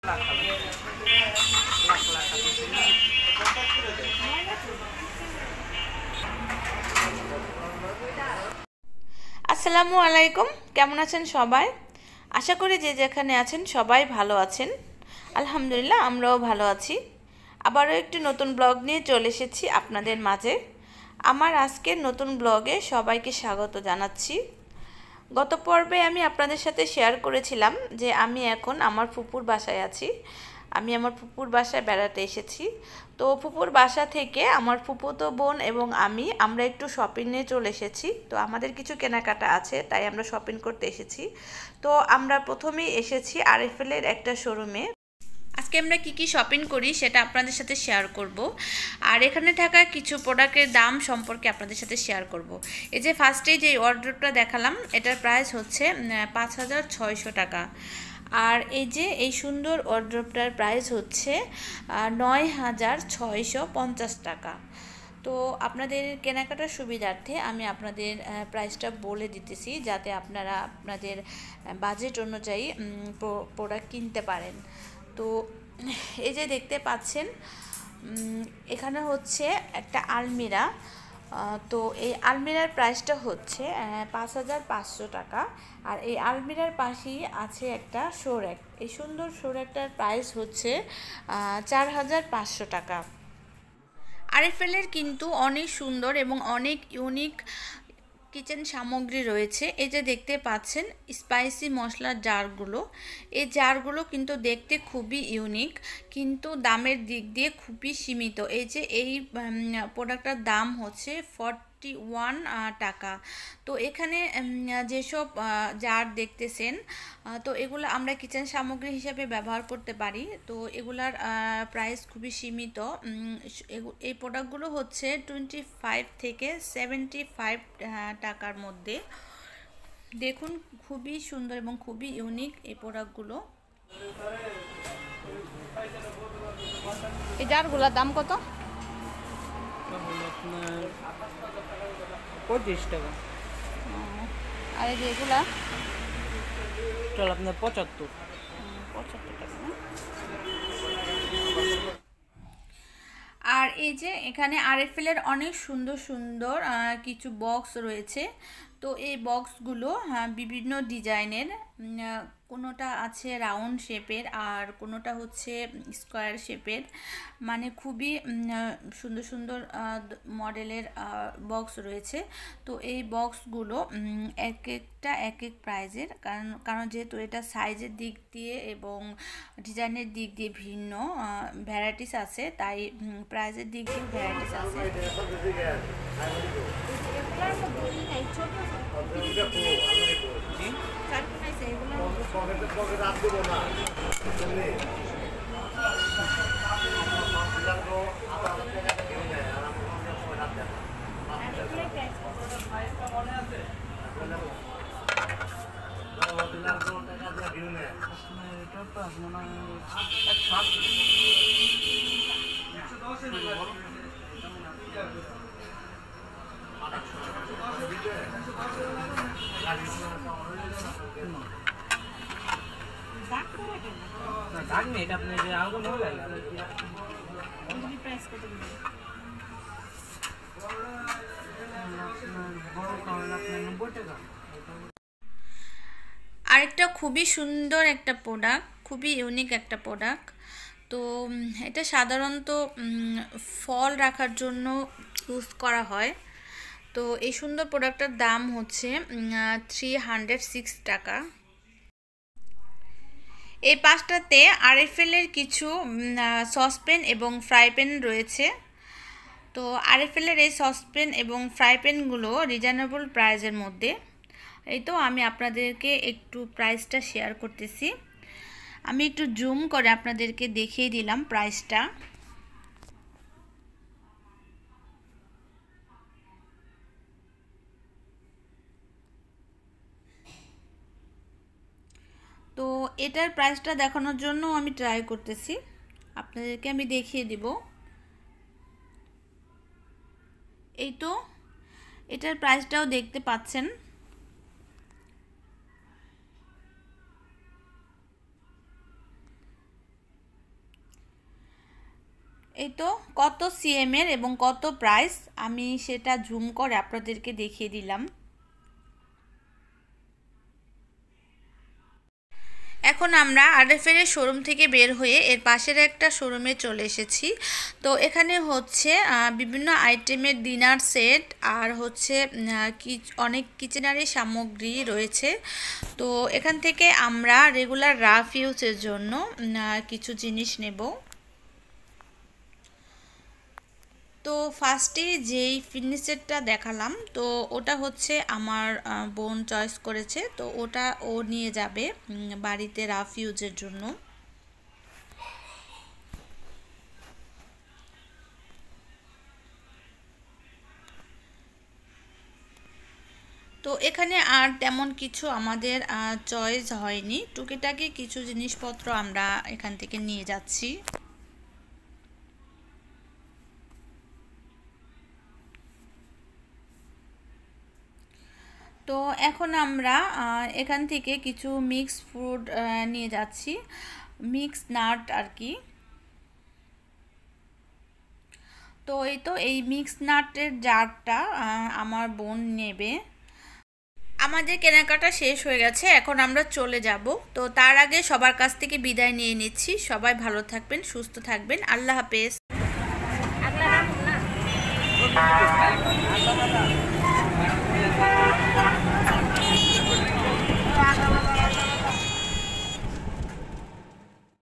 আসসালামু আলাইকুম, কেমন আছেন সবাই? আশা করি যে যেখানে আছেন সবাই ভালো আছেন। আলহামদুলিল্লাহ, আমরাও ভালো আছি। আবারও একটি নতুন ব্লগ নিয়ে চলে এসেছি আপনাদের মাঝে। আমার আজকের নতুন ব্লগে সবাইকে স্বাগত জানাচ্ছি। গত পর্বে আমি আপনাদের সাথে শেয়ার করেছিলাম যে আমি এখন আমার ফুপুর বাসায় আছি। আমি আমার ফুপুর বাসায় বেড়াতে এসেছি। তো ফুপুর বাসা থেকে আমার ফুপুতো বোন এবং আমরা একটু শপিংয়ে চলে এসেছি। তো আমাদের কিছু কেনাকাটা আছে, তাই আমরা শপিং করতে এসেছি। তো আমরা প্রথমেই এসেছি আরএফএলের একটা শোরুমে। আজকে আমরা কি শপিং করি সেটা আপনাদের সাথে শেয়ার করব, আর এখানে থাকা কিছু প্রোডাক্টের দাম সম্পর্কে আপনাদের সাথে শেয়ার করব। এই যে ফার্স্টে যে অর্ডারটা দেখালাম, এটার প্রাইস হচ্ছে 5,600 টাকা। আর এই যে এই সুন্দর ওয়ার্ড্রপটার প্রাইস হচ্ছে 9,650 টাকা। তো আপনাদের কেনাকাটার সুবিধার্থে আমি আপনাদের প্রাইসটা বলে দিতেছি, যাতে আপনারা আপনাদের বাজেট অনুযায়ী প্রোডাক্ট কিনতে পারেন। তো এই যে দেখতে পাচ্ছেন, এখানে হচ্ছে একটা আলমিরা। তো এই আলমিরার প্রাইসটা হচ্ছে 5,500 টাকা। আর এই আলমিরার পাশেই আছে একটা শোরেক। এই সুন্দর শোরেকটার প্রাইস হচ্ছে 4,500 টাকা। আরএফএলের কিন্তু অনেক সুন্দর এবং অনেক ইউনিক কিচেন সামগ্রী রয়েছে। এই যে দেখতে পাচ্ছেন স্পাইসি মশলার জারগুলো, এই জারগুলো কিন্তু দেখতে খুবই ইউনিক, কিন্তু দামের দিক দিয়ে খুবই সীমিত। এই যে এই প্রোডাক্টটার দাম হচ্ছে 41 টাকা। তো এখানে যেসব জার দেখতেছেন, তো এগুলো আমরা কিচেন সামগ্রী হিসাবে ব্যবহার করতে পারি। তো এগুলার প্রাইস খুবই সীমিত। এই প্রোডাক্টগুলো হচ্ছে 25 থেকে 75 টাকার মধ্যে। দেখুন, খুবই সুন্দর এবং খুবই ইউনিক এই প্রোডাক্টগুলো। এই জারগুলোর দাম কত? 25 টাকা। আর এই যে এগুলা চল আপনার 75 টাকা না? আর এই যে এখানে আরএফএলের অনেক সুন্দর সুন্দর কিছু বক্স রয়েছে। তো এই বক্সগুলো বিভিন্ন ডিজাইনের, কোনোটা আছে রাউন্ড শেপের আর কোনোটা হচ্ছে স্কোয়ার শেপের, মানে খুবই সুন্দর সুন্দর মডেলের বক্স রয়েছে। তো এই বক্সগুলো এক একটা এক এক প্রাইজের, কারণ যেহেতু এটা সাইজের দিক দিয়ে এবং ডিজাইনের দিক দিয়ে ভিন্ন ভ্যারাইটিস আছে, তাই প্রাইজের দিক দিয়ে ভ্যারাইটিস আছে। আরেকটা খুবই সুন্দর একটা প্রোডাক্ট, খুবই ইউনিক একটা প্রোডাক্ট। তো এটা সাধারণত ফল রাখার জন্য ইউজ করা হয়। তো এই সুন্দর প্রোডাক্টটার দাম হচ্ছে 306 টাকা। এই পাশটাতে আরএফএলের কিছু সসপ্যান এবং ফ্রাই প্যান রয়েছে। তো আরএফএলের এই সসপ্যান এবং ফ্রাই প্যানগুলো রিজনেবল প্রাইসের মধ্যে। এই তো আমি আপনাদেরকে একটু প্রাইসটা শেয়ার করতেছি। আমি একটু জুম করে আপনাদেরকে দেখিয়ে দিলাম প্রাইসটা। তো এটার প্রাইসটা দেখানোর জন্য আমি ট্রাই করতেছি, আপনাদেরকে আমি দেখিয়ে দিব। এই তো এটার প্রাইসটাও দেখতে পাচ্ছেন। এই তো কত সিএম এর এবং কত প্রাইস আমি সেটা জুম করে আপনাদেরকে দেখিয়ে দিলাম। এখন আমরা আরএফএল এর শোরুম থেকে বের হয়ে এর পাশের একটা শোরুমে চলে এসেছি। তো এখানে হচ্ছে বিভিন্ন আইটেমের ডিনার সেট আর হচ্ছে অনেক কিচেনারি সামগ্রী রয়েছে। তো এখান থেকে আমরা রেগুলার রাফ ইউজের জন্য কিছু জিনিস নেব। তো ফার্স্টে যেই ফিটনেসেরটা দেখালাম, তো ওটা হচ্ছে আমার বোন চয়েস করেছে, তো ওটা ও নিয়ে যাবে বাড়িতে রাফ ইউজের জন্য। তো এখানে আর তেমন কিছু আমাদের চয়েস হয়নি, টুকিটাকি কিছু জিনিসপত্র আমরা এখান থেকে নিয়ে যাচ্ছি। তো এখন আমরা এখান থেকে কিছু মিক্স ফ্রুট নিয়ে যাচ্ছি, মিক্স নাট আর কি। তো এই মিক্স নাটের জারটা আমার বোন নেবে। আমাদের কেনাকাটা শেষ হয়ে গেছে, এখন আমরা চলে যাব। তো তার আগে সবার কাছ থেকে বিদায় নিয়ে নিচ্ছি। সবাই ভালো থাকবেন, সুস্থ থাকবেন, আল্লাহ হাফেজ।